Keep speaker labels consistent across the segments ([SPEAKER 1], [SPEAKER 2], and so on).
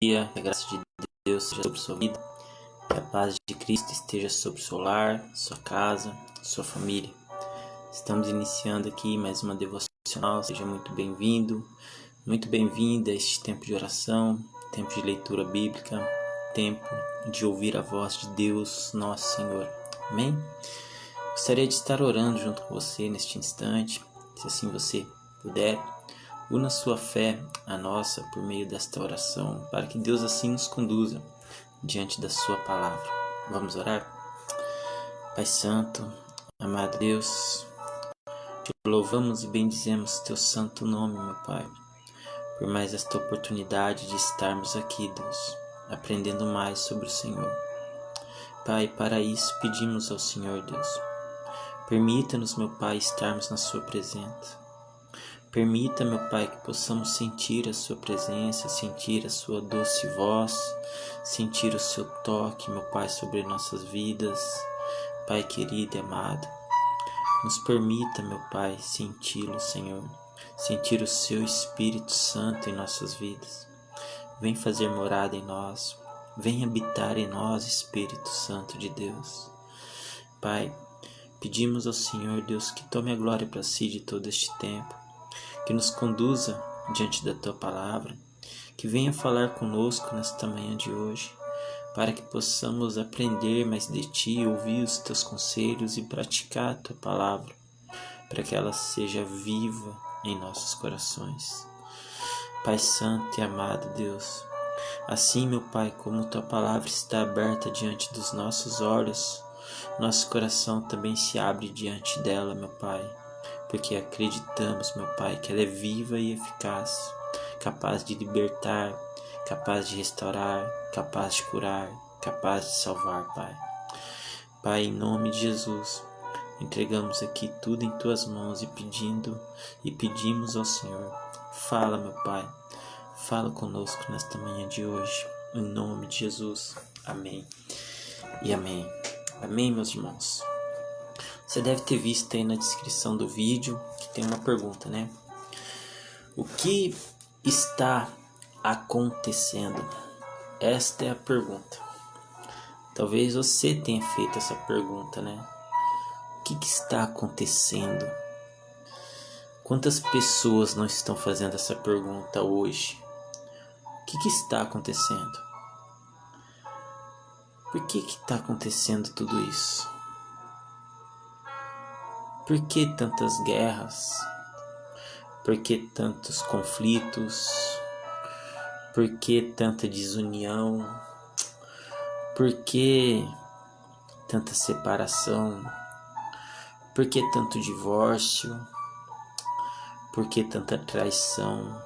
[SPEAKER 1] dia, que a graça de Deus seja sobre sua vida, que a paz de Cristo esteja sobre o seu lar, sua casa, sua família. Estamos iniciando aqui mais uma devocional, seja muito bem-vindo, muito bem-vinda a este tempo de oração, tempo de leitura bíblica, tempo de ouvir a voz de Deus, nosso Senhor. Amém? Gostaria de estar orando junto com você neste instante, se assim você puder. Una sua fé à nossa por meio desta oração, para que Deus assim nos conduza diante da sua palavra. Vamos orar? Pai Santo, amado Deus, te louvamos e bendizemos teu santo nome, meu Pai, por mais esta oportunidade de estarmos aqui, Deus, aprendendo mais sobre o Senhor. Pai, para isso pedimos ao Senhor, Deus, permita-nos, meu Pai, estarmos na sua presença. Permita, meu Pai, que possamos sentir a sua presença, sentir a sua doce voz, sentir o seu toque, meu Pai, sobre nossas vidas. Pai querido e amado, nos permita, meu Pai, senti-lo, Senhor, sentir o seu Espírito Santo em nossas vidas. Vem fazer morada em nós, vem habitar em nós, Espírito Santo de Deus. Pai, pedimos ao Senhor, Deus, que tome a glória para si de todo este tempo, que nos conduza diante da Tua Palavra, que venha falar conosco nesta manhã de hoje, para que possamos aprender mais de Ti, ouvir os Teus conselhos e praticar a Tua Palavra, para que ela seja viva em nossos corações. Pai Santo e amado Deus, assim, meu Pai, como Tua Palavra está aberta diante dos nossos olhos, nosso coração também se abre diante dela, meu Pai, porque acreditamos, meu Pai, que ela é viva e eficaz, capaz de libertar, capaz de restaurar, capaz de curar, capaz de salvar, Pai. Pai, em nome de Jesus, entregamos aqui tudo em Tuas mãos e pedimos ao Senhor, fala, meu Pai, fala conosco nesta manhã de hoje, em nome de Jesus. Amém e amém. Amém, meus irmãos. Você deve ter visto aí na descrição do vídeo que tem uma pergunta, né? O que está acontecendo? Esta é a pergunta. Talvez você tenha feito essa pergunta, né? O que está acontecendo? Quantas pessoas não estão fazendo essa pergunta hoje? O que está acontecendo? Por que está acontecendo tudo isso? Por que tantas guerras? Por que tantos conflitos? Por que tanta desunião? Por que tanta separação? Por que tanto divórcio? Por que tanta traição?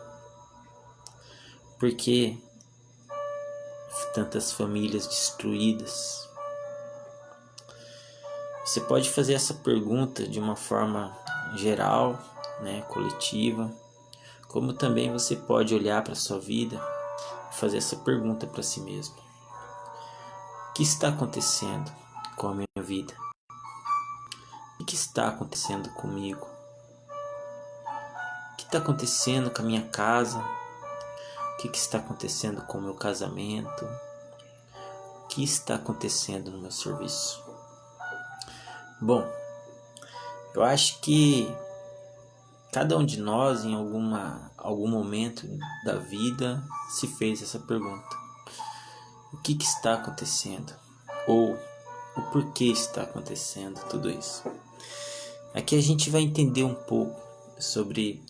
[SPEAKER 1] Por que tantas famílias destruídas? Você pode fazer essa pergunta de uma forma geral, né, coletiva, como também você pode olhar para a sua vida e fazer essa pergunta para si mesmo. O que está acontecendo com a minha vida? O que está acontecendo comigo? O que está acontecendo com a minha casa? O que está acontecendo com o meu casamento? O que está acontecendo no meu serviço? Bom, eu acho que cada um de nós em algum momento da vida se fez essa pergunta. O que está acontecendo? Ou o porquê está acontecendo tudo isso? Aqui a gente vai entender um pouco sobre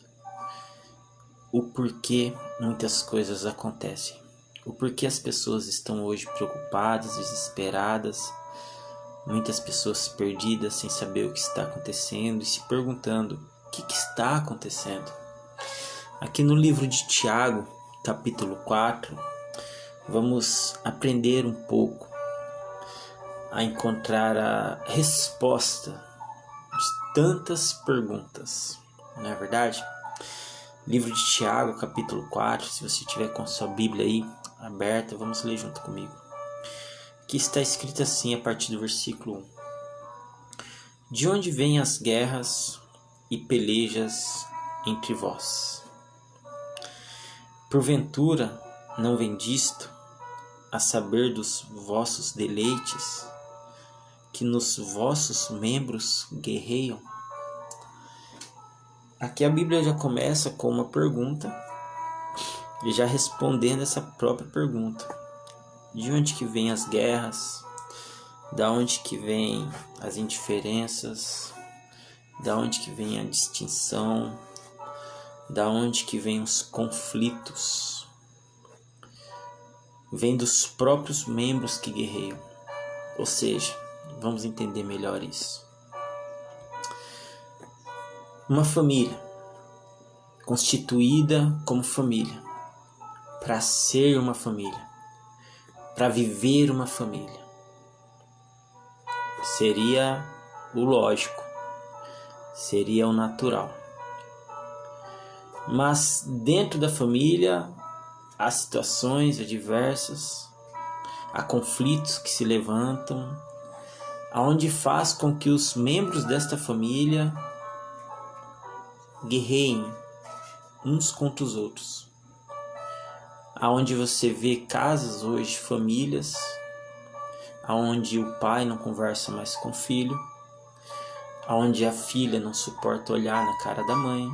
[SPEAKER 1] o porquê muitas coisas acontecem. O porquê as pessoas estão hoje preocupadas, desesperadas. Muitas pessoas perdidas sem saber o que está acontecendo e se perguntando o que está acontecendo. Aqui no livro de Tiago, capítulo 4, vamos aprender um pouco a encontrar a resposta de tantas perguntas, não é verdade? Livro de Tiago, capítulo 4, se você tiver com a sua Bíblia aí aberta, vamos ler junto comigo. Aqui está escrito assim a partir do versículo 1. De onde vêm as guerras e pelejas entre vós? Porventura não vem disto, a saber dos vossos deleites, que nos vossos membros guerreiam? Aqui a Bíblia já começa com uma pergunta, e já respondendo essa própria pergunta. De onde que vêm as guerras? Da onde que vêm as indiferenças? Da onde que vem a distinção? Da onde que vêm os conflitos? Vem dos próprios membros que guerreiam. Ou seja, vamos entender melhor isso. Uma família, constituída como família, para ser uma família, para viver uma família, seria o lógico, seria o natural. Mas dentro da família há situações adversas, há conflitos que se levantam, aonde faz com que os membros desta família guerreiem uns contra os outros. Aonde você vê casas hoje, famílias, aonde o pai não conversa mais com o filho, aonde a filha não suporta olhar na cara da mãe,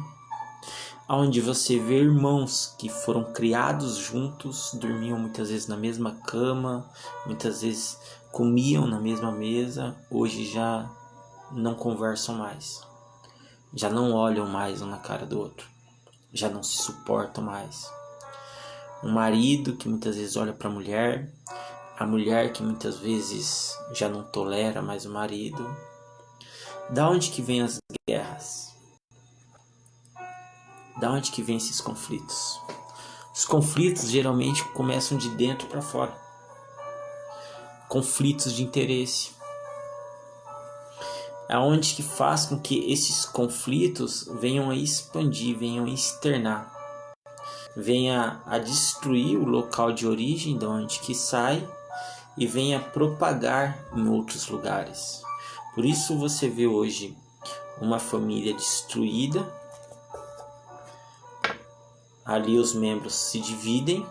[SPEAKER 1] aonde você vê irmãos que foram criados juntos, dormiam muitas vezes na mesma cama, muitas vezes comiam na mesma mesa, hoje já não conversam mais, já não olham mais um na cara do outro, já não se suportam mais. Um marido que muitas vezes olha para a mulher que muitas vezes já não tolera mais o marido. Da onde que vêm as guerras? Da onde que vêm esses conflitos? Os conflitos geralmente começam de dentro para fora. Conflitos de interesse. Aonde que faz com que esses conflitos venham a expandir, venham a externar, venha a destruir o local de origem de onde que sai e venha propagar em outros lugares. Por isso você vê hoje uma família destruída, ali os membros se dividem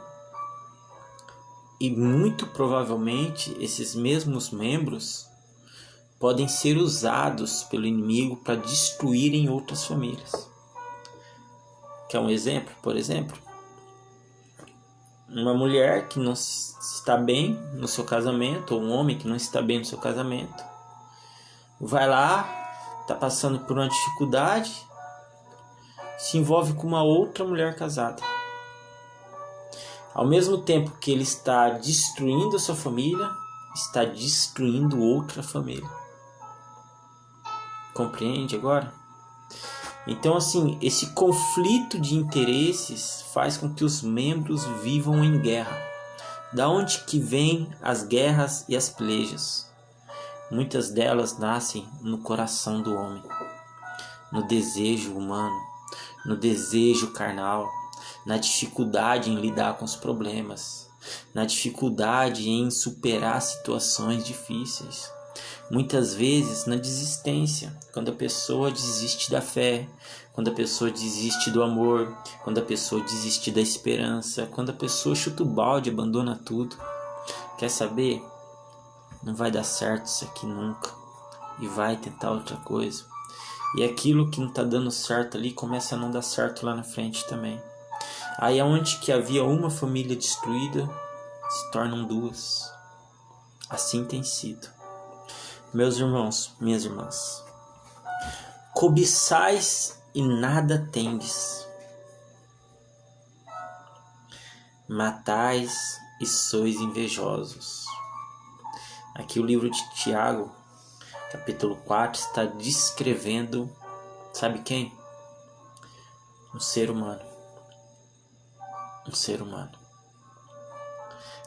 [SPEAKER 1] e muito provavelmente esses mesmos membros podem ser usados pelo inimigo para destruírem outras famílias. Quer um exemplo? Por exemplo, uma mulher que não está bem no seu casamento, ou um homem que não está bem no seu casamento, vai lá, está passando por uma dificuldade, se envolve com uma outra mulher casada. Ao mesmo tempo que ele está destruindo a sua família, está destruindo outra família. Compreende agora? Então, assim, esse conflito de interesses faz com que os membros vivam em guerra. Da onde que vêm as guerras e as pelejas? Muitas delas nascem no coração do homem, no desejo humano, no desejo carnal, na dificuldade em lidar com os problemas, na dificuldade em superar situações difíceis. Muitas vezes na desistência, quando a pessoa desiste da fé, quando a pessoa desiste do amor, quando a pessoa desiste da esperança, quando a pessoa chuta o balde, abandona tudo. Quer saber? Não vai dar certo isso aqui nunca, e vai tentar outra coisa. E aquilo que não está dando certo ali começa a não dar certo lá na frente também. Aí aonde que havia uma família destruída, se tornam duas. Assim tem sido. Meus irmãos, minhas irmãs, cobiçais e nada tendes, matais e sois invejosos. Aqui o livro de Tiago, capítulo 4, está descrevendo, sabe quem? Um ser humano. Um ser humano.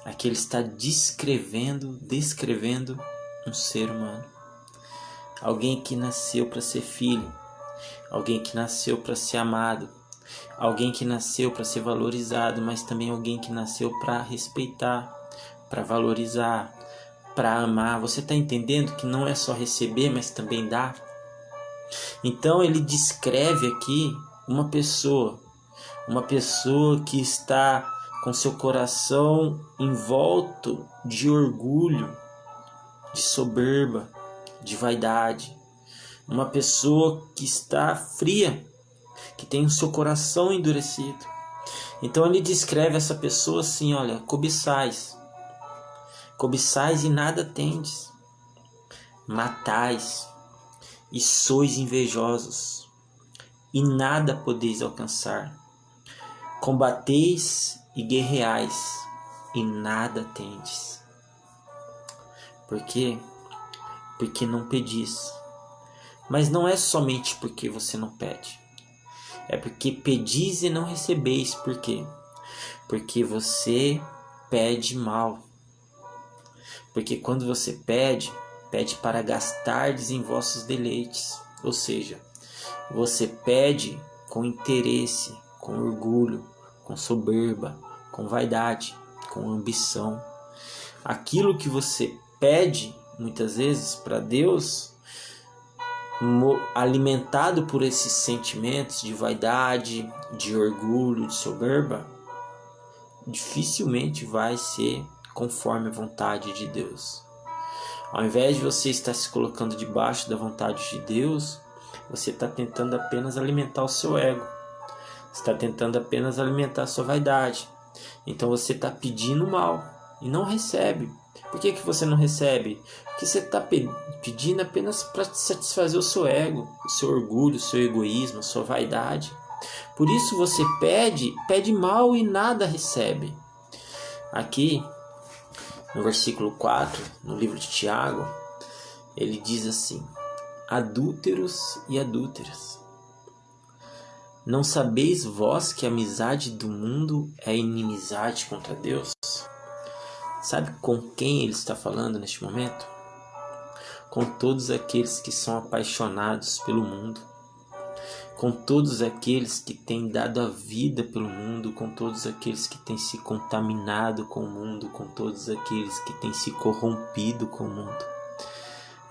[SPEAKER 1] Aqui ele está descrevendo um ser humano. Alguém que nasceu para ser filho. Alguém que nasceu para ser amado. Alguém que nasceu para ser valorizado, mas também alguém que nasceu para respeitar, para valorizar, para amar. Você está entendendo que não é só receber, mas também dar? Então ele descreve aqui uma pessoa que está com seu coração envolto de orgulho, de soberba, de vaidade. Uma pessoa que está fria, que tem o seu coração endurecido. Então ele descreve essa pessoa assim, olha, cobiçais e nada tendes, matais e sois invejosos, e nada podeis alcançar, combateis e guerreais, e nada tendes. Por quê? Porque não pedis. Mas não é somente porque você não pede. É porque pedis e não recebeis. Por quê? Porque você pede mal. Porque quando você pede para gastardes em vossos deleites. Ou seja, você pede com interesse, com orgulho, com soberba, com vaidade, com ambição. Aquilo que você pede, muitas vezes, para Deus, alimentado por esses sentimentos de vaidade, de orgulho, de soberba, dificilmente vai ser conforme a vontade de Deus. Ao invés de você estar se colocando debaixo da vontade de Deus, você está tentando apenas alimentar o seu ego. Você está tentando apenas alimentar a sua vaidade. Então você está pedindo mal e não recebe. Por que você não recebe? Porque você está pedindo apenas para satisfazer o seu ego, o seu orgulho, o seu egoísmo, a sua vaidade. Por isso você pede mal e nada recebe. Aqui, no versículo 4, no livro de Tiago, ele diz assim: adúlteros e adúlteras, não sabeis vós que a amizade do mundo é inimizade contra Deus? Sabe com quem ele está falando neste momento? Com todos aqueles que são apaixonados pelo mundo, com todos aqueles que têm dado a vida pelo mundo, com todos aqueles que têm se contaminado com o mundo, com todos aqueles que têm se corrompido com o mundo.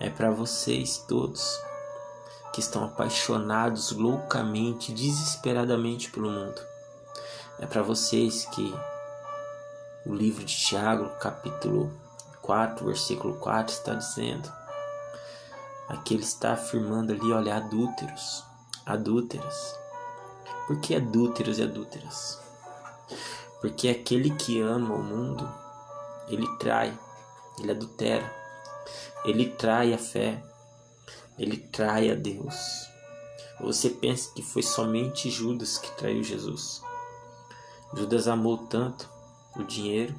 [SPEAKER 1] É para vocês todos que estão apaixonados loucamente, desesperadamente pelo mundo. É para vocês que o livro de Tiago, capítulo 4, versículo 4, está dizendo. Aqui ele está afirmando ali, olha, adúlteros, adúlteras. Por que adúlteros e adúlteras? Porque aquele que ama o mundo, ele trai, ele adultera, ele trai a fé, ele trai a Deus. Você pensa que foi somente Judas que traiu Jesus? Judas amou tanto o dinheiro,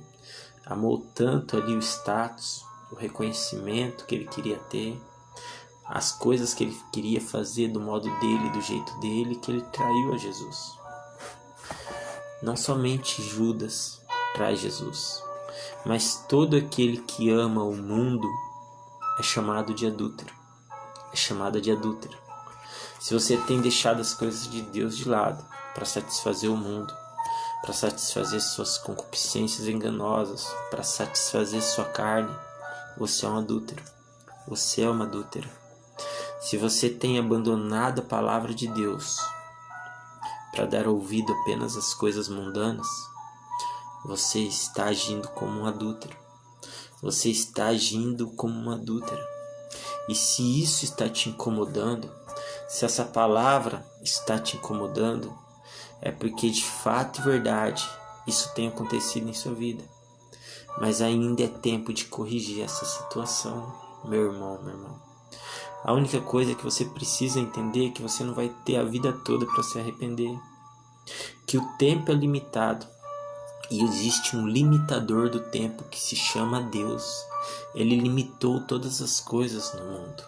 [SPEAKER 1] amou tanto ali o status, o reconhecimento que ele queria ter, as coisas que ele queria fazer do modo dele, do jeito dele, que ele traiu a Jesus. Não somente Judas trai Jesus, mas todo aquele que ama o mundo é chamado de adúltero, é chamada de adúltera. Se você tem deixado as coisas de Deus de lado para satisfazer o mundo, para satisfazer suas concupiscências enganosas, para satisfazer sua carne, você é um adúltero, você é uma adúltera. Se você tem abandonado a palavra de Deus para dar ouvido apenas às coisas mundanas, você está agindo como um adúltero. Você está agindo como uma adúltera. E se isso está te incomodando, se essa palavra está te incomodando, é porque de fato e verdade isso tem acontecido em sua vida. Mas ainda é tempo de corrigir essa situação, meu irmão, minha irmã. A única coisa que você precisa entender é que você não vai ter a vida toda para se arrepender. Que o tempo é limitado. E existe um limitador do tempo que se chama Deus. Ele limitou todas as coisas no mundo.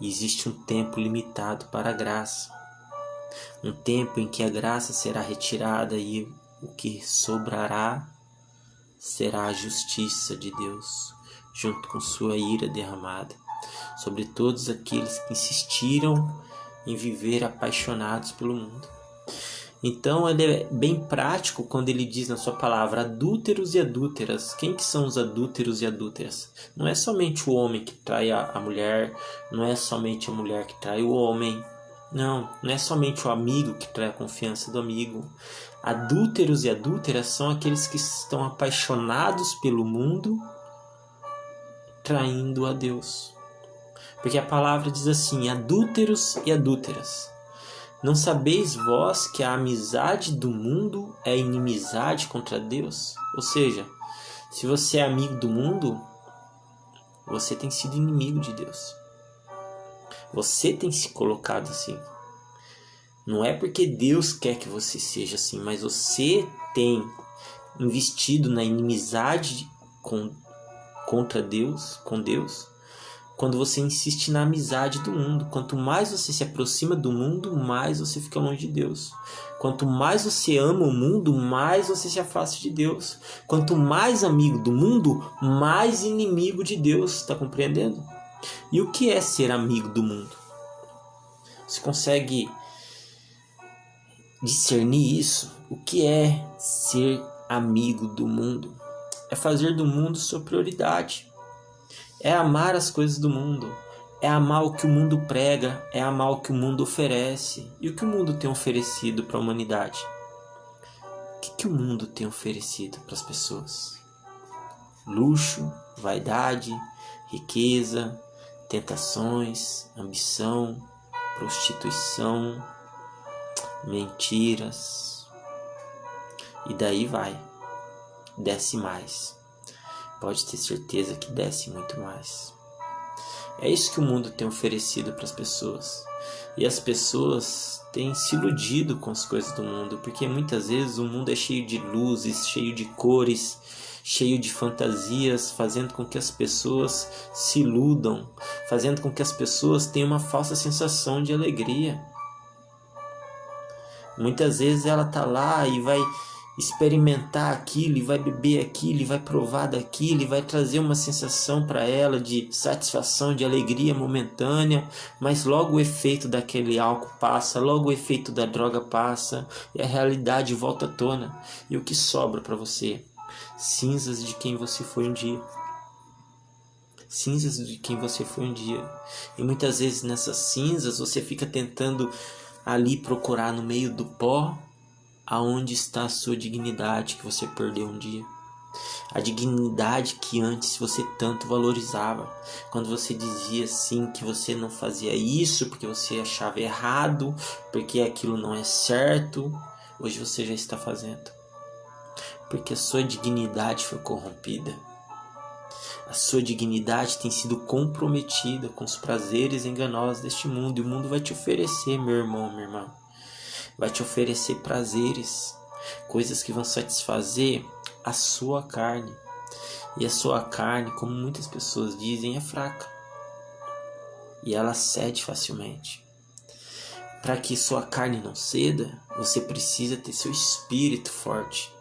[SPEAKER 1] E existe um tempo limitado para a graça. Um tempo em que a graça será retirada e o que sobrará será a justiça de Deus, junto com sua ira derramada sobre todos aqueles que insistiram em viver apaixonados pelo mundo. Então ele é bem prático quando ele diz na sua palavra adúlteros e adúlteras. Quem que são os adúlteros e adúlteras? Não é somente o homem que trai a mulher, não é somente a mulher que trai o homem, Não, não é somente o amigo que trai a confiança do amigo. Adúlteros e adúlteras são aqueles que estão apaixonados pelo mundo, traindo a Deus. Porque a palavra diz assim: adúlteros e adúlteras, não sabeis vós que a amizade do mundo é inimizade contra Deus? Ou seja, se você é amigo do mundo, você tem sido inimigo de Deus. Você tem se colocado assim. Não é porque Deus quer que você seja assim, mas você tem investido na inimizade contra Deus, com Deus, quando você insiste na amizade do mundo. Quanto mais você se aproxima do mundo, mais você fica longe de Deus. Quanto mais você ama o mundo, mais você se afasta de Deus. Quanto mais amigo do mundo, mais inimigo de Deus. Está compreendendo? E o que é ser amigo do mundo? Você consegue discernir isso? O que é ser amigo do mundo? É fazer do mundo sua prioridade. É amar as coisas do mundo. É amar o que o mundo prega. É amar o que o mundo oferece. E o que o mundo tem oferecido para a humanidade? O que o mundo tem oferecido para as pessoas? Luxo, vaidade, riqueza, tentações, ambição, prostituição, mentiras. E daí vai. Desce mais. Pode ter certeza que desce muito mais. É isso que o mundo tem oferecido para as pessoas. E as pessoas têm se iludido com as coisas do mundo, porque muitas vezes o mundo é cheio de luzes, cheio de cores, cheio de fantasias, fazendo com que as pessoas se iludam, fazendo com que as pessoas tenham uma falsa sensação de alegria. Muitas vezes ela está lá e vai experimentar aquilo, e vai beber aquilo, e vai provar daquilo, e vai trazer uma sensação para ela de satisfação, de alegria momentânea, mas logo o efeito daquele álcool passa, logo o efeito da droga passa, e a realidade volta à tona. E o que sobra para você? Cinzas de quem você foi um dia. Cinzas de quem você foi um dia. E muitas vezes nessas cinzas você fica tentando ali procurar no meio do pó aonde está a sua dignidade que você perdeu um dia. A dignidade que antes você tanto valorizava. Quando você dizia sim que você não fazia isso porque você achava errado, porque aquilo não é certo, hoje você já está fazendo. Porque a sua dignidade foi corrompida. A sua dignidade tem sido comprometida com os prazeres enganosos deste mundo. E o mundo vai te oferecer, meu irmão, minha irmã, vai te oferecer prazeres, coisas que vão satisfazer a sua carne. E a sua carne, como muitas pessoas dizem, é fraca. E ela cede facilmente. Para que sua carne não ceda, você precisa ter seu espírito forte.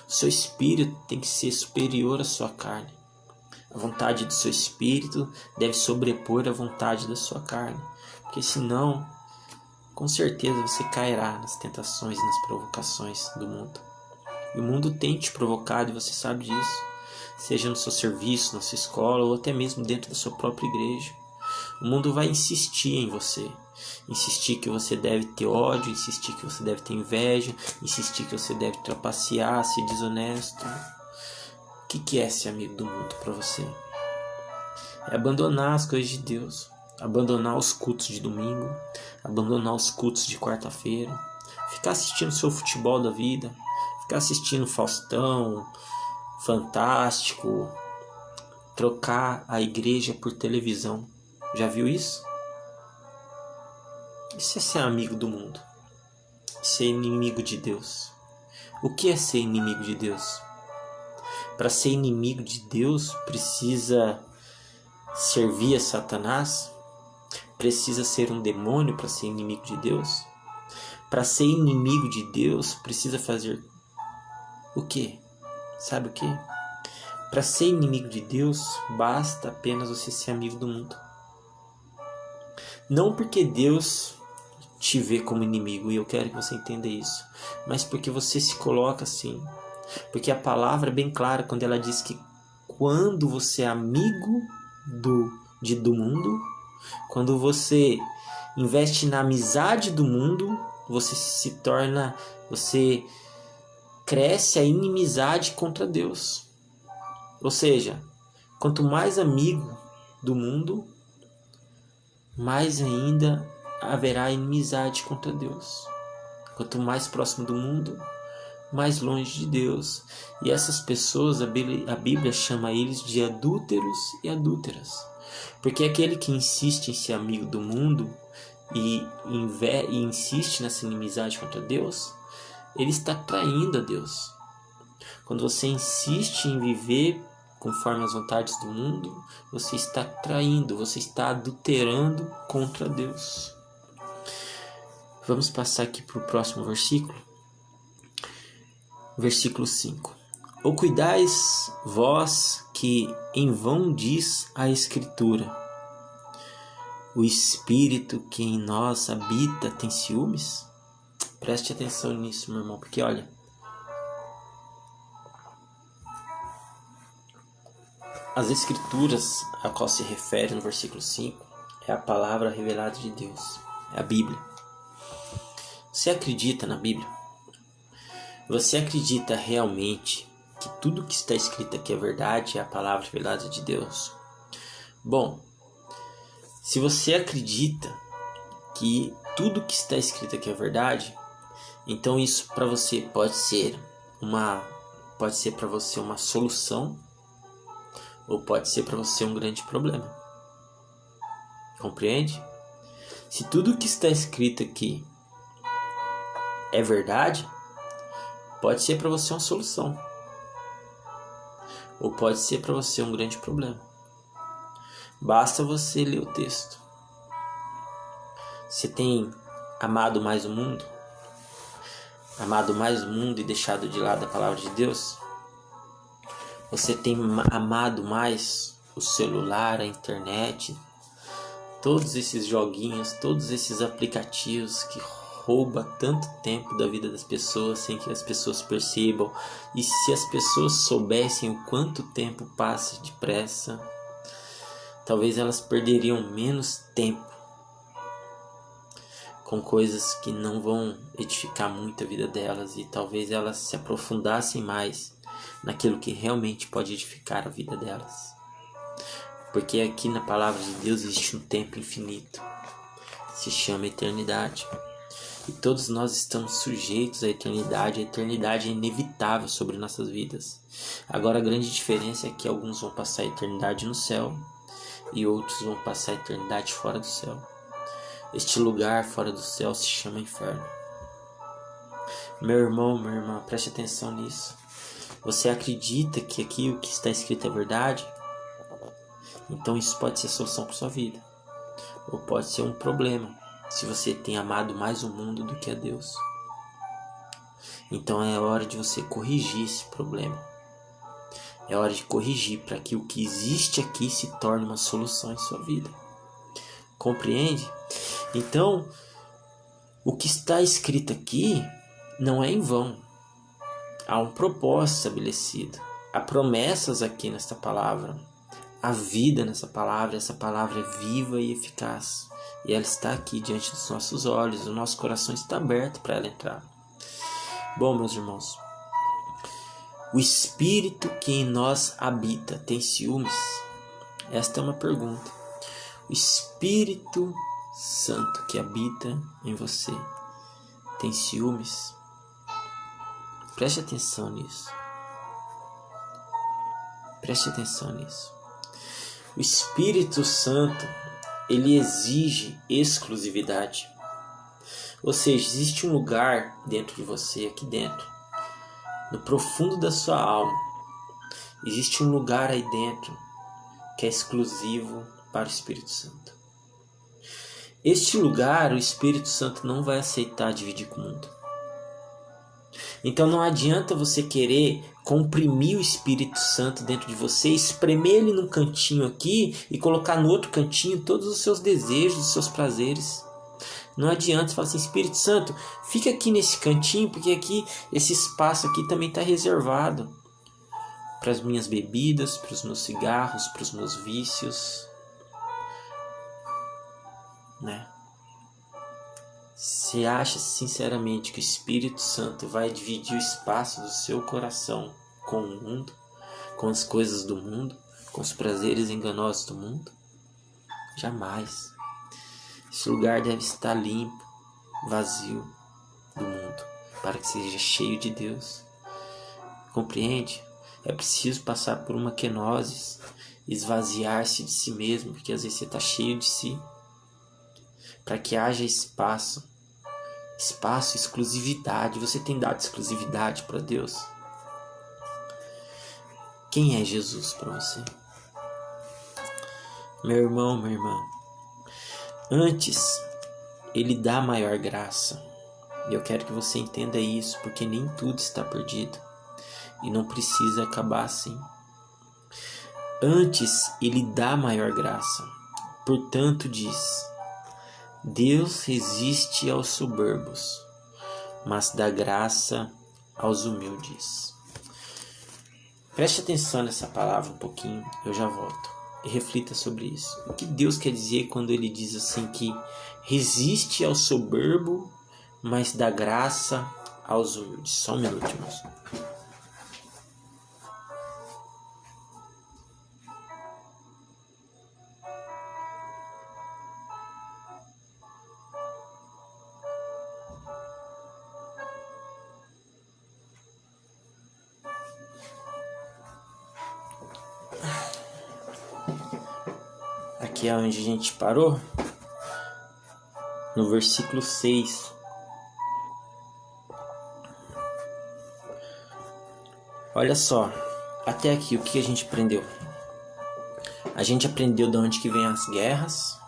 [SPEAKER 1] O seu espírito tem que ser superior à sua carne. A vontade do seu espírito deve sobrepor a vontade da sua carne. Porque senão, com certeza você cairá nas tentações e nas provocações do mundo. E o mundo tem te provocado e você sabe disso. Seja no seu serviço, na sua escola ou até mesmo dentro da sua própria igreja. O mundo vai insistir em você. Insistir que você deve ter ódio, insistir que você deve ter inveja, insistir que você deve trapacear, ser desonesto. O que é ser amigo do mundo para você? É abandonar as coisas de Deus. Abandonar os cultos de domingo, abandonar os cultos de quarta-feira, ficar assistindo seu futebol da vida, ficar assistindo Faustão, Fantástico, trocar a igreja por televisão. Já viu isso? Isso é ser amigo do mundo, ser inimigo de Deus. O que é ser inimigo de Deus? Para ser inimigo de Deus, precisa servir a Satanás? Precisa ser um demônio para ser inimigo de Deus? Para ser inimigo de Deus, precisa fazer o quê? Sabe o quê? Para ser inimigo de Deus, basta apenas você ser amigo do mundo. Não porque Deus te vê como inimigo, e eu quero que você entenda isso, mas porque você se coloca assim. Porque a palavra é bem clara quando ela diz que quando você é amigo do mundo, quando você investe na amizade do mundo, você cresce a inimizade contra Deus. Ou seja, quanto mais amigo do mundo, mais ainda haverá inimizade contra Deus. Quanto mais próximo do mundo, mais longe de Deus. E essas pessoas, a Bíblia chama eles de adúlteros e adúlteras. Porque aquele que insiste em ser amigo do mundo e insiste nessa inimizade contra Deus, ele está traindo a Deus. Quando você insiste em viver conforme as vontades do mundo, você está traindo, você está adulterando contra Deus. Vamos passar aqui para o próximo versículo. Versículo 5. Ou cuidais vós que em vão diz a Escritura: o Espírito que em nós habita tem ciúmes? Preste atenção nisso, meu irmão, porque olha, as Escrituras a qual se refere no versículo 5 é a palavra revelada de Deus, é a Bíblia. Você acredita na Bíblia? Você acredita realmente que tudo que está escrito aqui é verdade, é a palavra revelada de Deus? Bom, se você acredita que tudo que está escrito aqui é verdade, então isso para você pode ser para você uma solução, ou pode ser para você um grande problema. Compreende? Se tudo que está escrito aqui é verdade, pode ser para você uma solução, ou pode ser para você um grande problema. Basta você ler o texto. Você tem amado mais o mundo? Amado mais o mundo e deixado de lado a palavra de Deus? Você tem amado mais o celular, a internet, todos esses joguinhos, todos esses aplicativos que rouba tanto tempo da vida das pessoas sem que as pessoas percebam? E se as pessoas soubessem o quanto tempo passa depressa, talvez elas perderiam menos tempo com coisas que não vão edificar muito a vida delas, e talvez elas se aprofundassem mais naquilo que realmente pode edificar a vida delas. Porque aqui na palavra de Deus existe um tempo infinito, se chama eternidade. E todos nós estamos sujeitos à eternidade. A eternidade é inevitável sobre nossas vidas. Agora a grande diferença é que alguns vão passar a eternidade no céu e outros vão passar a eternidade fora do céu. Este lugar fora do céu se chama inferno. Meu irmão, minha irmã, preste atenção nisso. Você acredita que aqui o que está escrito é verdade? Então isso pode ser solução para sua vida, ou pode ser um problema se você tem amado mais o mundo do que a Deus. Então é hora de você corrigir esse problema. É hora de corrigir para que o que existe aqui se torne uma solução em sua vida. Compreende? Então, o que está escrito aqui não é em vão. Há um propósito estabelecido. Há promessas aqui nesta palavra. Há vida nessa palavra. Essa palavra é viva e eficaz. E ela está aqui diante dos nossos olhos. O nosso coração está aberto para ela entrar. Bom, meus irmãos, o Espírito que em nós habita tem ciúmes? Esta é uma pergunta. O Espírito Santo que habita em você tem ciúmes? Preste atenção nisso. Preste atenção nisso. O Espírito Santo, ele exige exclusividade. Ou seja, existe um lugar dentro de você, aqui dentro, no profundo da sua alma, existe um lugar aí dentro que é exclusivo para o Espírito Santo. Este lugar, o Espírito Santo não vai aceitar dividir com o mundo. Então não adianta você querer comprimir o Espírito Santo dentro de você, espremer ele num cantinho aqui e colocar no outro cantinho todos os seus desejos, os seus prazeres. Não adianta você falar assim: Espírito Santo, fica aqui nesse cantinho, porque aqui, esse espaço aqui também está reservado para as minhas bebidas, para os meus cigarros, para os meus vícios, né? Você acha sinceramente que o Espírito Santo vai dividir o espaço do seu coração com o mundo, com as coisas do mundo, com os prazeres enganosos do mundo? Jamais. Esse lugar deve estar limpo, vazio do mundo, para que seja cheio de Deus. Compreende? É preciso passar por uma kenosis, esvaziar-se de si mesmo, porque às vezes você está cheio de si, para que haja espaço, exclusividade. Você tem dado exclusividade para Deus? Quem é Jesus para você? Meu irmão, minha irmã, antes Ele dá maior graça. E eu quero que você entenda isso, porque nem tudo está perdido e não precisa acabar assim. Antes Ele dá maior graça. Portanto diz: Deus resiste aos soberbos, mas dá graça aos humildes. Preste atenção nessa palavra um pouquinho, eu já volto. E reflita sobre isso. O que Deus quer dizer quando Ele diz assim que resiste ao soberbo, mas dá graça aos humildes? Só um minuto, irmãos. Aqui é onde a gente parou, no versículo 6. Olha só, até aqui o que a gente aprendeu? A gente aprendeu de onde que vem as guerras,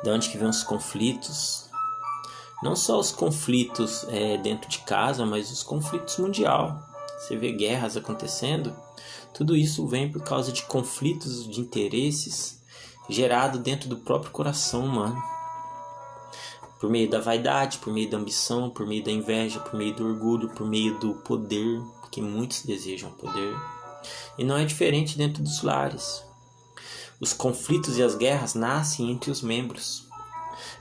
[SPEAKER 1] de onde que vem os conflitos. Não só os conflitos dentro de casa, mas os conflitos mundial. Você vê guerras acontecendo, tudo isso vem por causa de conflitos de interesses gerados dentro do próprio coração humano. Por meio da vaidade, por meio da ambição, por meio da inveja, por meio do orgulho, por meio do poder, porque muitos desejam poder. E não é diferente dentro dos lares. Os conflitos e as guerras nascem entre os membros.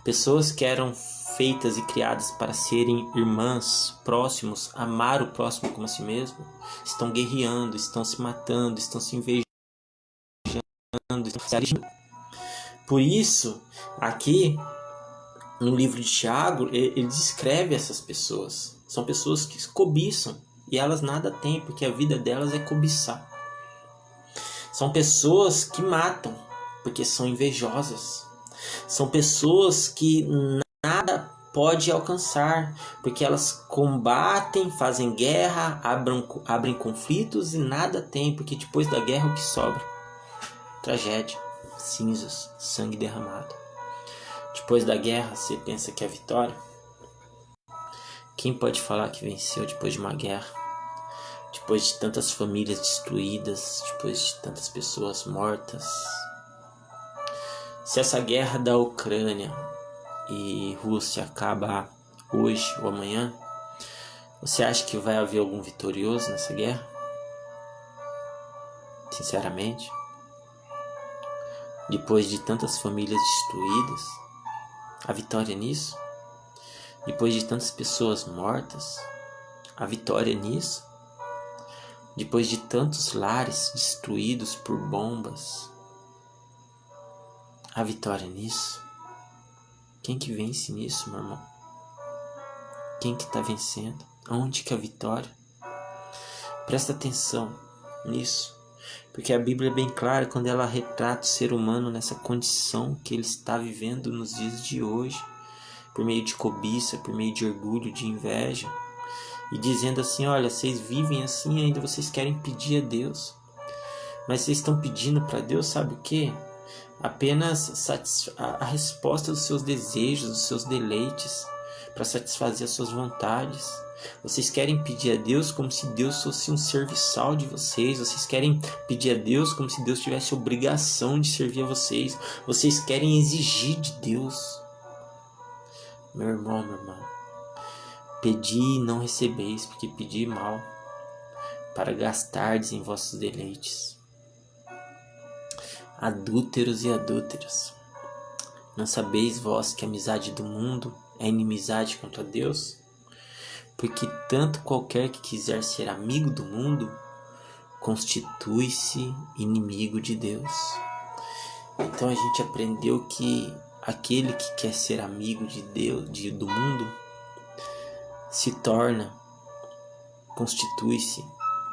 [SPEAKER 1] Pessoas que eram feitas e criadas para serem irmãs, próximos, amar o próximo como a si mesmo, estão guerreando, estão se matando, estão se invejando, estão se alijando. Por isso, aqui no livro de Tiago, ele descreve essas pessoas. São pessoas que cobiçam e elas nada têm, porque a vida delas é cobiçar. São pessoas que matam, porque são invejosas. São pessoas que nada pode alcançar, porque elas combatem, fazem guerra, abrem conflitos e nada tem, porque depois da guerra o que sobra? Tragédia, cinzas, sangue derramado. Depois da guerra você pensa que é vitória? Quem pode falar que venceu depois de uma guerra? Depois de tantas famílias destruídas, depois de tantas pessoas mortas? Se essa guerra da Ucrânia e Rússia acaba hoje ou amanhã, você acha que vai haver algum vitorioso nessa guerra? Sinceramente? Depois de tantas famílias destruídas, a vitória é nisso? Depois de tantas pessoas mortas, a vitória é nisso? Depois de tantos lares destruídos por bombas, a vitória é nisso? Quem que vence nisso, meu irmão? Quem que está vencendo? Aonde que é a vitória? Presta atenção nisso, porque a Bíblia é bem clara quando ela retrata o ser humano nessa condição que ele está vivendo nos dias de hoje, por meio de cobiça, por meio de orgulho, de inveja, e dizendo assim: olha, vocês vivem assim, ainda vocês querem pedir a Deus, mas vocês estão pedindo para Deus, sabe o que? Apenas a resposta dos seus desejos, dos seus deleites, para satisfazer as suas vontades. Vocês querem pedir a Deus como se Deus fosse um serviçal de vocês. Vocês querem pedir a Deus como se Deus tivesse obrigação de servir a vocês. Vocês querem exigir de Deus. Meu irmão, minha irmã, pedi e não recebeis, porque pedi mal, para gastardes em vossos deleites. Adúlteros e adúlteras, não sabeis vós que a amizade do mundo é inimizade contra Deus? Porque tanto qualquer que quiser ser amigo do mundo, constitui-se inimigo de Deus. Então a gente aprendeu que aquele que quer ser amigo de Deus, do mundo, constitui-se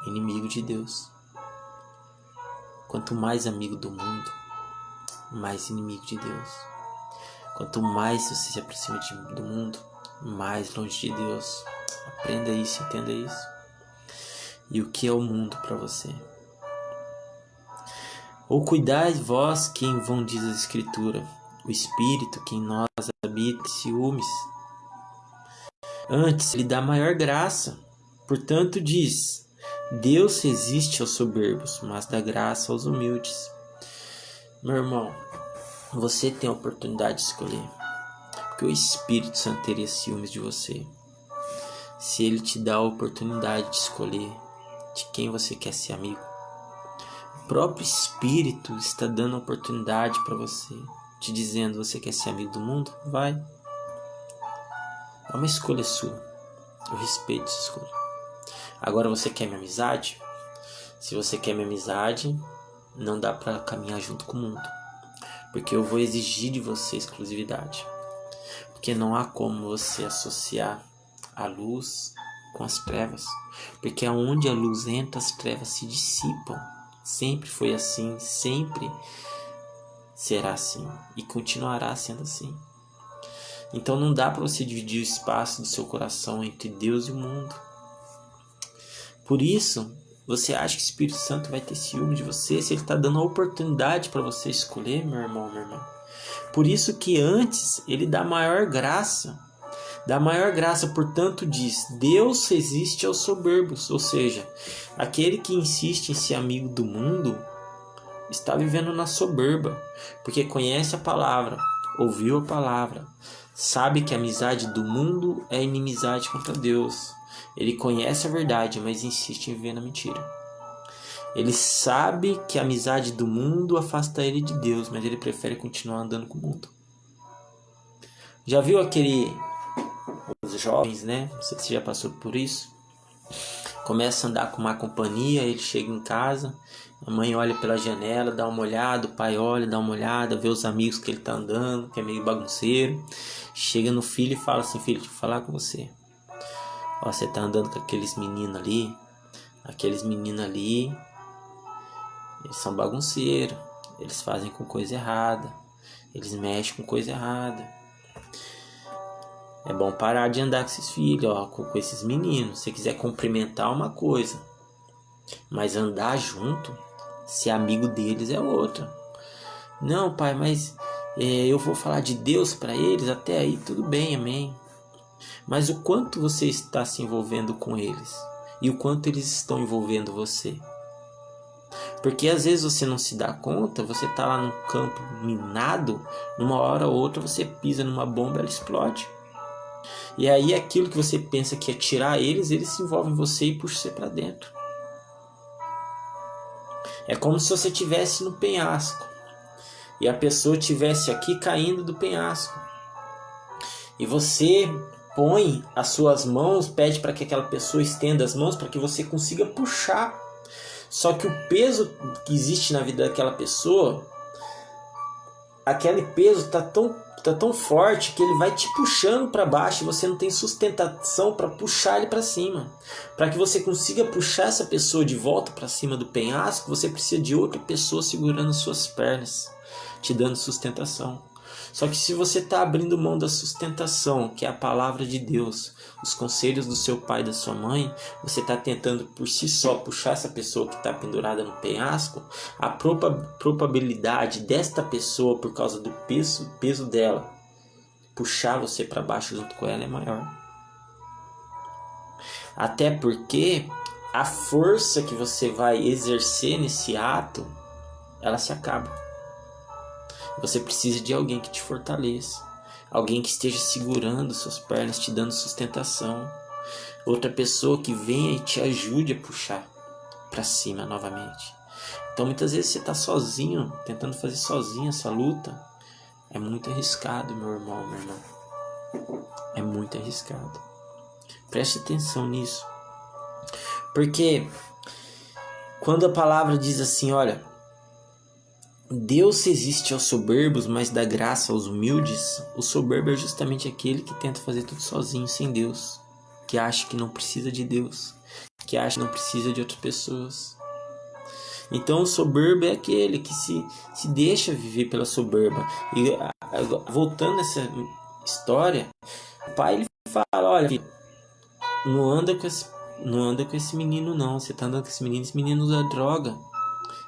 [SPEAKER 1] inimigo de Deus. Quanto mais amigo do mundo, mais inimigo de Deus. Quanto mais você se aproxima do mundo, mais longe de Deus. Aprenda isso, entenda isso. E o que é o mundo para você? Ou cuidai vós que em vão diz a Escritura, o Espírito que em nós habita ciúmes. Antes lhe dá maior graça. Portanto diz, Deus resiste aos soberbos, mas dá graça aos humildes. Meu irmão, você tem a oportunidade de escolher. Porque o Espírito Santo teria ciúmes de você. Se ele te dá a oportunidade de escolher de quem você quer ser amigo. O próprio Espírito está dando a oportunidade para você. Te dizendo, você quer ser amigo do mundo? Vai. É uma escolha sua. Eu respeito essa escolha. Agora você quer minha amizade? Se você quer minha amizade, não dá para caminhar junto com o mundo. Porque eu vou exigir de você exclusividade. Porque não há como você associar a luz com as trevas. Porque aonde a luz entra, as trevas se dissipam. Sempre foi assim, sempre será assim e continuará sendo assim. Então não dá para você dividir o espaço do seu coração entre Deus e o mundo. Por isso, você acha que o Espírito Santo vai ter ciúme de você se ele está dando a oportunidade para você escolher, meu irmão, minha irmã? Por isso que antes ele dá maior graça. Dá maior graça, portanto diz, Deus resiste aos soberbos. Ou seja, aquele que insiste em ser amigo do mundo está vivendo na soberba. Porque conhece a palavra, ouviu a palavra, sabe que a amizade do mundo é inimizade contra Deus. Ele conhece a verdade, mas insiste em viver na mentira. Ele sabe que a amizade do mundo afasta ele de Deus, mas ele prefere continuar andando com o mundo. Já viu os jovens, né? Não sei se você já passou por isso. Começa a andar com má companhia, ele chega em casa, a mãe olha pela janela, dá uma olhada, o pai olha, dá uma olhada, vê os amigos que ele tá andando, que é meio bagunceiro. Chega no filho e fala assim, filho, deixa eu falar com você. Ó, você tá andando com aqueles meninos ali, eles são bagunceiros, eles fazem com coisa errada, eles mexem com coisa errada. É bom parar de andar com esses filhos, ó, com esses meninos. Se quiser cumprimentar uma coisa, mas andar junto, ser amigo deles é outra. Não, pai, mas eu vou falar de Deus para eles, até aí tudo bem, amém. Mas o quanto você está se envolvendo com eles e o quanto eles estão envolvendo você? Porque às vezes você não se dá conta, você está lá no campo minado, numa hora ou outra você pisa numa bomba e ela explode. E aí aquilo que você pensa que é tirar eles se envolvem em você e puxam você para dentro. É como se você estivesse no penhasco e a pessoa estivesse aqui caindo do penhasco. E você põe as suas mãos, pede para que aquela pessoa estenda as mãos para que você consiga puxar. Só que o peso que existe na vida daquela pessoa, aquele peso tá tão forte que ele vai te puxando para baixo e você não tem sustentação para puxar ele para cima. Para que você consiga puxar essa pessoa de volta para cima do penhasco, você precisa de outra pessoa segurando suas pernas, te dando sustentação. Só que se você está abrindo mão da sustentação, que é a palavra de Deus, os conselhos do seu pai e da sua mãe, você está tentando por si só puxar essa pessoa que está pendurada no penhasco, a probabilidade desta pessoa, por causa do peso dela, puxar você para baixo junto com ela é maior. Até porque a força que você vai exercer nesse ato, ela se acaba. Você precisa de alguém que te fortaleça, alguém que esteja segurando suas pernas, te dando sustentação, outra pessoa que venha e te ajude a puxar para cima novamente. Então muitas vezes você está sozinho, tentando fazer sozinho essa luta, é muito arriscado, meu irmão, minha irmã. É muito arriscado. Preste atenção nisso. Porque quando a palavra diz assim, olha, Deus resiste aos soberbos, mas dá graça aos humildes. O soberbo é justamente aquele que tenta fazer tudo sozinho, sem Deus. Que acha que não precisa de Deus. Que acha que não precisa de outras pessoas. Então o soberbo é aquele que se deixa viver pela soberba. E voltando nessa história, o pai ele fala, olha, filho, não anda com esse menino não. Você tá andando com esse menino usa droga.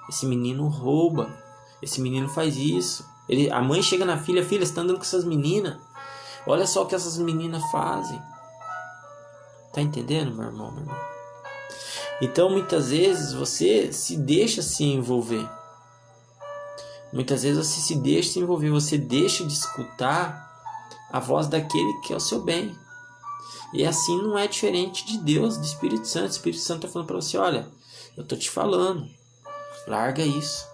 [SPEAKER 1] Esse menino rouba. Esse menino faz isso. A mãe chega na filha, filha, você tá andando com essas meninas. Olha só o que essas meninas fazem. Tá entendendo, meu irmão, minha irmã? Então, muitas vezes, você se deixa se envolver. Muitas vezes, você se deixa se envolver. Você deixa de escutar a voz daquele que é o seu bem. E assim não é diferente de Deus, do Espírito Santo. O Espírito Santo tá falando para você, olha, eu tô te falando. Larga isso.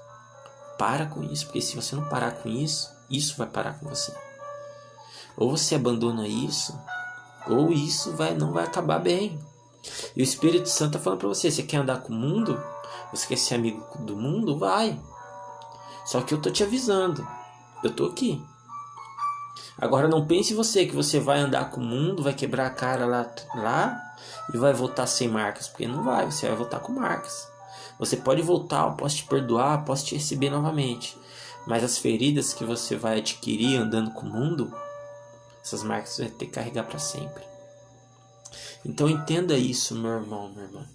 [SPEAKER 1] Para com isso, porque se você não parar com isso, isso vai parar com você. Ou você abandona isso, ou isso não vai acabar bem. E o Espírito Santo está falando para você, você quer andar com o mundo? Você quer ser amigo do mundo? Vai. Só que eu tô te avisando. Eu tô aqui. Agora não pense você que você vai andar com o mundo, vai quebrar a cara lá e vai voltar sem marcas. Porque não vai, você vai voltar com marcas. Você pode voltar, eu posso te perdoar, posso te receber novamente. Mas as feridas que você vai adquirir andando com o mundo, essas marcas você vai ter que carregar para sempre. Então entenda isso, meu irmão, minha irmã.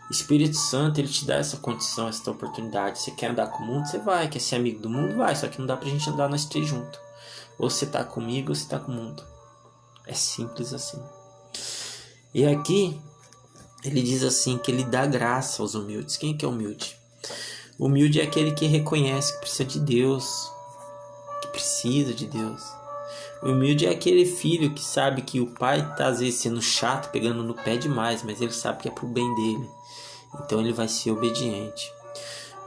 [SPEAKER 1] O Espírito Santo, ele te dá essa condição, essa oportunidade. Você quer andar com o mundo, você vai. Quer ser amigo do mundo, vai. Só que não dá pra gente andar nós três juntos. Ou você tá comigo, ou você tá com o mundo. É simples assim. E aqui, ele diz assim, que ele dá graça aos humildes. Quem é que é humilde? O humilde é aquele que reconhece que precisa de Deus. Que precisa de Deus. O humilde é aquele filho que sabe que o pai está às vezes sendo chato, pegando no pé demais, mas ele sabe que é pro bem dele. Então ele vai ser obediente.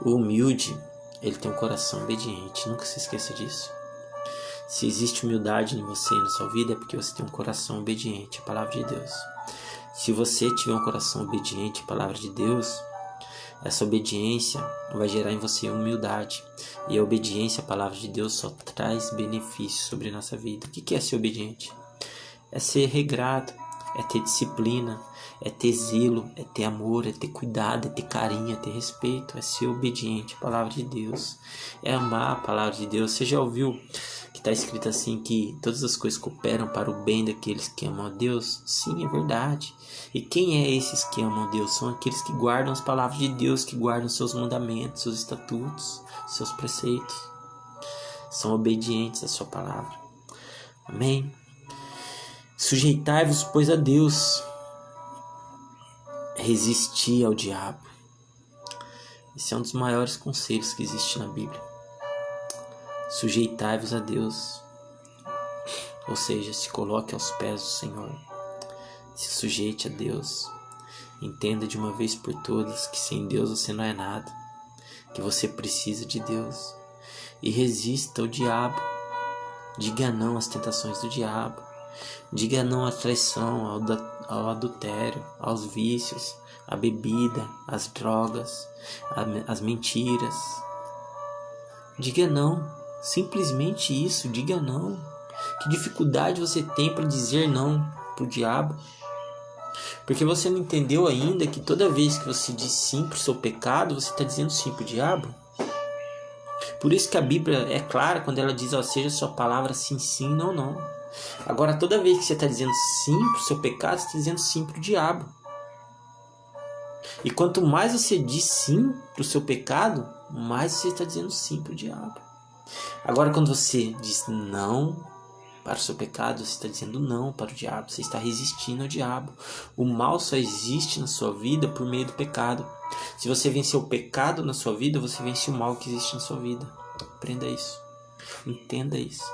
[SPEAKER 1] O humilde, ele tem um coração obediente. Nunca se esqueça disso. Se existe humildade em você e na sua vida, é porque você tem um coração obediente à palavra de Deus. Se você tiver um coração obediente à palavra de Deus, essa obediência vai gerar em você humildade. E a obediência à palavra de Deus só traz benefícios sobre a nossa vida. O que é ser obediente? É ser regrado, é ter disciplina, é ter zelo, é ter amor, é ter cuidado, é ter carinho, é ter respeito, é ser obediente à palavra de Deus, é amar a palavra de Deus. Você já ouviu que está escrito assim que todas as coisas cooperam para o bem daqueles que amam a Deus? Sim, é verdade. E quem é esses que amam a Deus? São aqueles que guardam as palavras de Deus, que guardam seus mandamentos, seus estatutos, seus preceitos. São obedientes à sua palavra. Amém? Sujeitai-vos, pois, a Deus. Resistir ao diabo. Esse é um dos maiores conselhos que existe na Bíblia. Sujeitai-vos a Deus. Ou seja, se coloque aos pés do Senhor. Se sujeite a Deus. Entenda de uma vez por todas que sem Deus você não é nada. Que você precisa de Deus. E resista ao diabo. Diga não às tentações do diabo. Diga não à traição, ao adultério, aos vícios, à bebida, às drogas, às mentiras. Diga não. Simplesmente isso, diga não. Que dificuldade você tem para dizer não pro diabo? Porque você não entendeu ainda que toda vez que você diz sim pro seu pecado, você está dizendo sim pro diabo? Por isso que a Bíblia é clara quando ela diz, ó, seja sua palavra sim, sim, não, não. Agora, toda vez que você está dizendo sim pro seu pecado, você está dizendo sim pro diabo. E quanto mais você diz sim pro seu pecado, mais você está dizendo sim pro diabo. Agora, quando você diz não para o seu pecado, você está dizendo não para o diabo. Você está resistindo ao diabo. O mal só existe na sua vida por meio do pecado. Se você vencer o pecado na sua vida, você vence o mal que existe na sua vida. Aprenda isso. Entenda isso.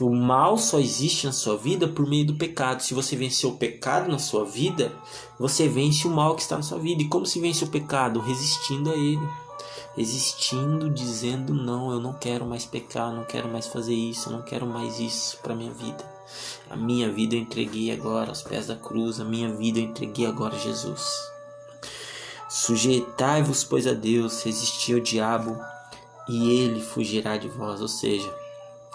[SPEAKER 1] O mal só existe na sua vida por meio do pecado. Se você vencer o pecado na sua vida, você vence o mal que está na sua vida. E como se vence o pecado? Resistindo a ele. Resistindo, dizendo não, eu não quero mais pecar, eu não quero mais fazer isso, eu não quero mais isso para minha vida. A minha vida eu entreguei agora aos pés da cruz. A minha vida eu entreguei agora a Jesus. Sujeitai-vos, pois, a Deus, resisti ao diabo e ele fugirá de vós. Ou seja,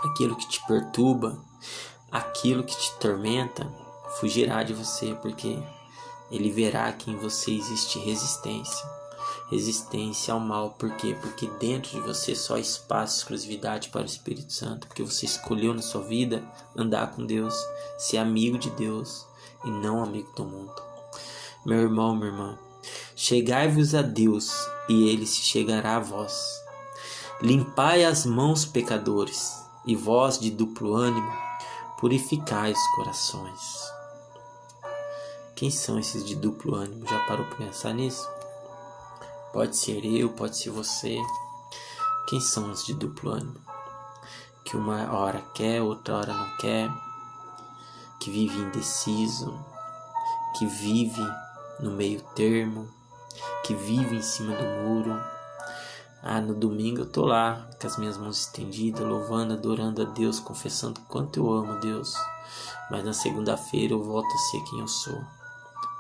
[SPEAKER 1] aquilo que te perturba, aquilo que te tormenta, fugirá de você, porque ele verá que em você existe resistência. Resistência ao mal. Por quê? Porque dentro de você só há espaço, exclusividade para o Espírito Santo. Porque você escolheu na sua vida andar com Deus, ser amigo de Deus e não amigo do mundo. Meu irmão, minha irmã, chegai-vos a Deus e ele se chegará a vós. Limpai as mãos, pecadores, e vós de duplo ânimo, purificai os corações. Quem são esses de duplo ânimo? Já parou para pensar nisso? Pode ser eu, pode ser você. Quem são os de duplo ânimo? Que uma hora quer, outra hora não quer. Que vive indeciso. Que vive no meio termo. Que vive em cima do muro. No domingo eu tô lá com as minhas mãos estendidas, louvando, adorando a Deus, confessando quanto eu amo Deus. Mas na segunda-feira eu volto a ser quem eu sou.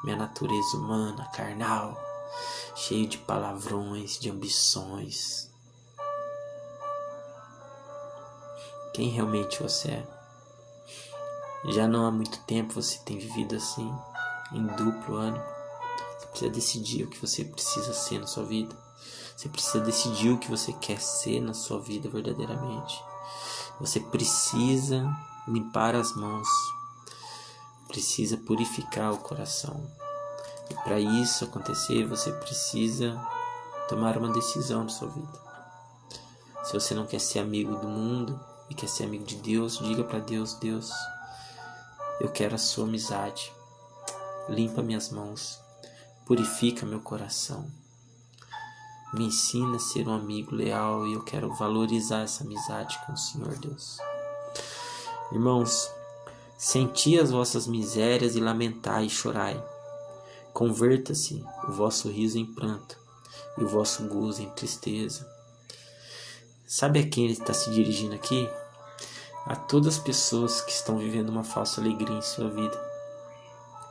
[SPEAKER 1] Minha natureza humana, carnal, cheio de palavrões, de ambições. Quem realmente você é? Já não há muito tempo você tem vivido assim, em duplo ânimo. Você precisa decidir o que você precisa ser na sua vida. Você precisa decidir o que você quer ser na sua vida verdadeiramente. Você precisa limpar as mãos. Precisa purificar o coração. E para isso acontecer, você precisa tomar uma decisão na sua vida. Se você não quer ser amigo do mundo e quer ser amigo de Deus, diga para Deus: Deus, eu quero a sua amizade. Limpa minhas mãos. Purifica meu coração. Me ensina a ser um amigo leal e eu quero valorizar essa amizade com o Senhor Deus. Irmãos, senti as vossas misérias e lamentai e chorai. Converta-se o vosso riso em pranto e o vosso gozo em tristeza. Sabe a quem ele está se dirigindo aqui? A todas as pessoas que estão vivendo uma falsa alegria em sua vida.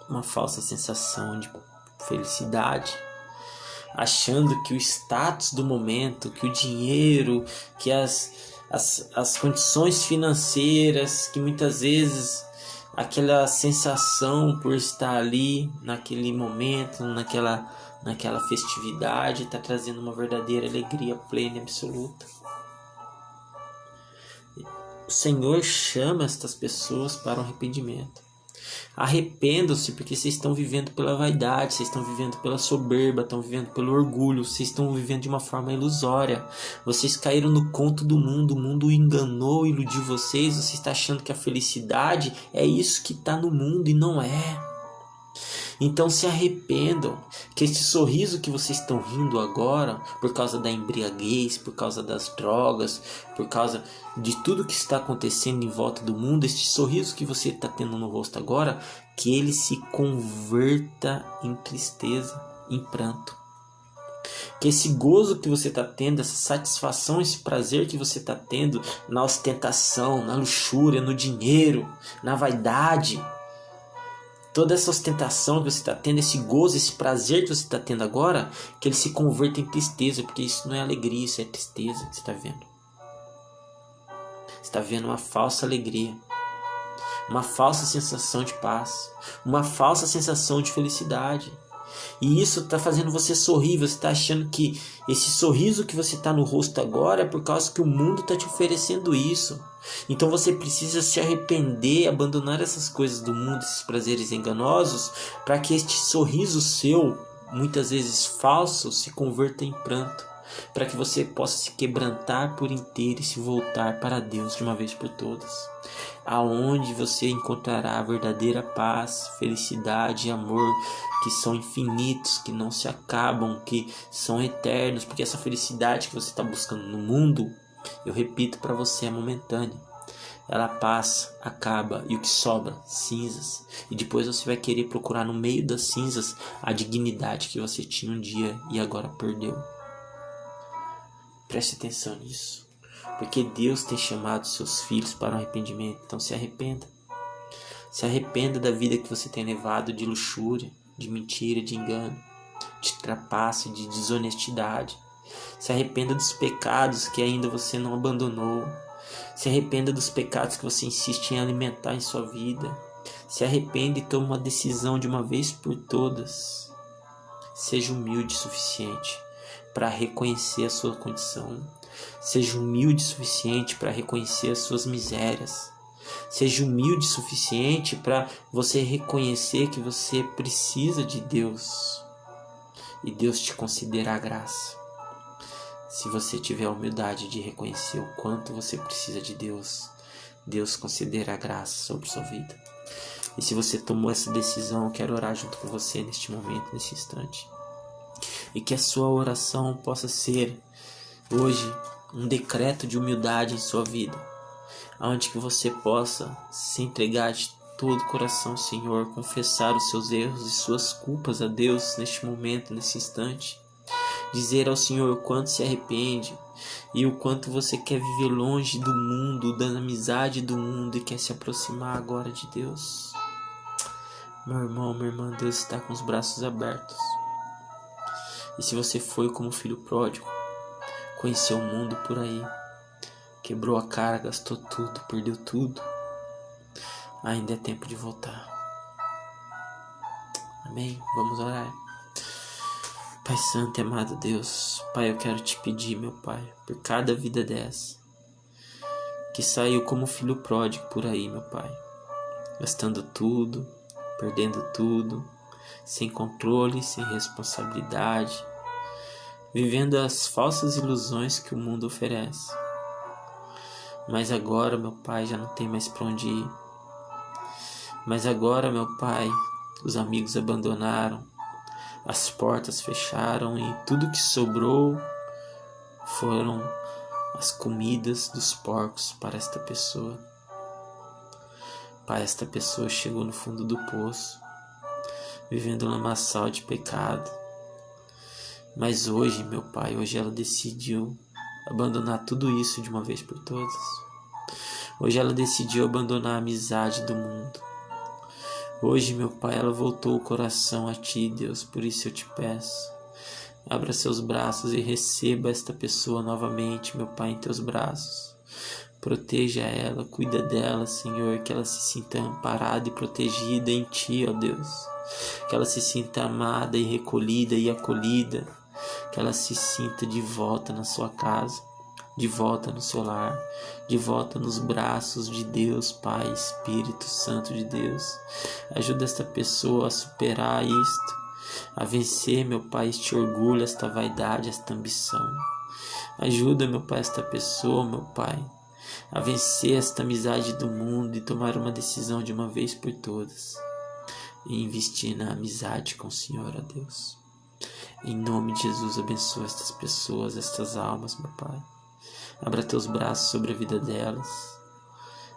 [SPEAKER 1] Uma falsa sensação de felicidade. Achando que o status do momento, que o dinheiro, que as condições financeiras, que muitas vezes aquela sensação por estar ali naquele momento, naquela festividade, está trazendo uma verdadeira alegria plena e absoluta. O Senhor chama estas pessoas para um arrependimento. Arrependam-se, porque vocês estão vivendo pela vaidade, vocês estão vivendo pela soberba, estão vivendo pelo orgulho, vocês estão vivendo de uma forma ilusória. Vocês caíram no conto do mundo, o mundo enganou, iludiu vocês, você está achando que a felicidade é isso que está no mundo e não é. Então se arrependam, que esse sorriso que vocês estão rindo agora, por causa da embriaguez, por causa das drogas, por causa de tudo que está acontecendo em volta do mundo, esse sorriso que você está tendo no rosto agora, que ele se converta em tristeza, em pranto. Que esse gozo que você está tendo, essa satisfação, esse prazer que você está tendo na ostentação, na luxúria, no dinheiro, na vaidade, toda essa ostentação que você está tendo, esse gozo, esse prazer que você está tendo agora, que ele se converta em tristeza, porque isso não é alegria, isso é tristeza que você está vendo. Você está vendo uma falsa alegria, uma falsa sensação de paz, uma falsa sensação de felicidade. E isso está fazendo você sorrir, você está achando que esse sorriso que você está no rosto agora é por causa que o mundo está te oferecendo isso. Então você precisa se arrepender, abandonar essas coisas do mundo, esses prazeres enganosos, para que este sorriso seu, muitas vezes falso, se converta em pranto, para que você possa se quebrantar por inteiro e se voltar para Deus de uma vez por todas, aonde você encontrará a verdadeira paz, felicidade e amor, que são infinitos, que não se acabam, que são eternos, porque essa felicidade que você está buscando no mundo, eu repito para você, é momentânea. Ela passa, acaba, e o que sobra? Cinzas. E depois você vai querer procurar no meio das cinzas a dignidade que você tinha um dia e agora perdeu. Preste atenção nisso, porque Deus tem chamado seus filhos para o arrependimento. Então se arrependa. Se arrependa da vida que você tem levado de luxúria, de mentira, de engano, de trapaça, de desonestidade. Se arrependa dos pecados que ainda você não abandonou. Se arrependa dos pecados que você insiste em alimentar em sua vida. Se arrependa e tome uma decisão de uma vez por todas. Seja humilde o suficiente para reconhecer a sua condição. Seja humilde o suficiente para reconhecer as suas misérias. Seja humilde o suficiente para você reconhecer que você precisa de Deus. E Deus te concederá graça. Se você tiver a humildade de reconhecer o quanto você precisa de Deus, Deus concederá graça sobre sua vida. E se você tomou essa decisão, eu quero orar junto com você neste momento, nesse instante. E que a sua oração possa ser hoje um decreto de humildade em sua vida, onde que você possa se entregar de todo o coração, Senhor, confessar os seus erros e suas culpas a Deus neste momento, nesse instante. Dizer ao Senhor o quanto se arrepende e o quanto você quer viver longe do mundo, da amizade do mundo e quer se aproximar agora de Deus. Meu irmão, minha irmã, Deus está com os braços abertos. E se você foi como filho pródigo, conheceu o mundo por aí, quebrou a cara, gastou tudo, perdeu tudo, ainda é tempo de voltar. Amém? Vamos orar. Pai Santo e amado Deus, Pai, eu quero te pedir, meu Pai, por cada vida dessa, que saiu como filho pródigo por aí, meu Pai, gastando tudo, perdendo tudo, sem controle, sem responsabilidade, vivendo as falsas ilusões que o mundo oferece. Mas agora, meu Pai, já não tem mais para onde ir. Mas agora, meu Pai, os amigos abandonaram, as portas fecharam e tudo que sobrou foram as comidas dos porcos para esta pessoa. Pai, esta pessoa chegou no fundo do poço, vivendo um lamaçal de pecado. Mas hoje, meu Pai, hoje ela decidiu abandonar tudo isso de uma vez por todas. Hoje ela decidiu abandonar a amizade do mundo. Hoje, meu Pai, ela voltou o coração a Ti, Deus. Por isso eu te peço, abra seus braços e receba esta pessoa novamente, meu Pai, em Teus braços. Proteja ela, cuida dela, Senhor, que ela se sinta amparada e protegida em Ti, ó Deus. Que ela se sinta amada e recolhida e acolhida. Que ela se sinta de volta na sua casa, de volta no seu lar, de volta nos braços de Deus, Pai, Espírito Santo de Deus. Ajuda esta pessoa a superar isto, a vencer, meu Pai, este orgulho, esta vaidade, esta ambição. Ajuda, meu Pai, esta pessoa, meu Pai, a vencer esta amizade do mundo e tomar uma decisão de uma vez por todas e investir na amizade com o Senhor, ó Deus. Em nome de Jesus, abençoa estas pessoas, estas almas, meu Pai. Abra Teus braços sobre a vida delas.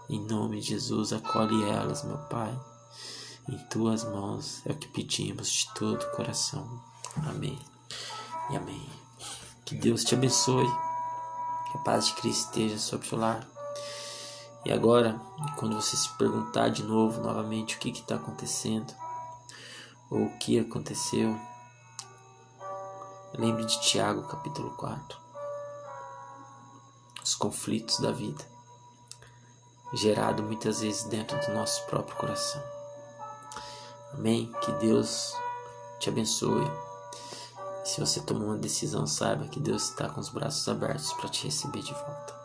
[SPEAKER 1] Em nome de Jesus, acolhe elas, meu Pai. Em Tuas mãos é o que pedimos de todo o coração. Amém e amém. Que Deus te abençoe. Que a paz de Cristo esteja sobre o seu lar. E agora, quando você se perguntar de novo, novamente, o que está acontecendo, ou o que aconteceu, lembre de Tiago, capítulo 4. Os conflitos da vida, gerado muitas vezes dentro do nosso próprio coração. Amém? Que Deus te abençoe. E se você tomou uma decisão, saiba que Deus está com os braços abertos para te receber de volta.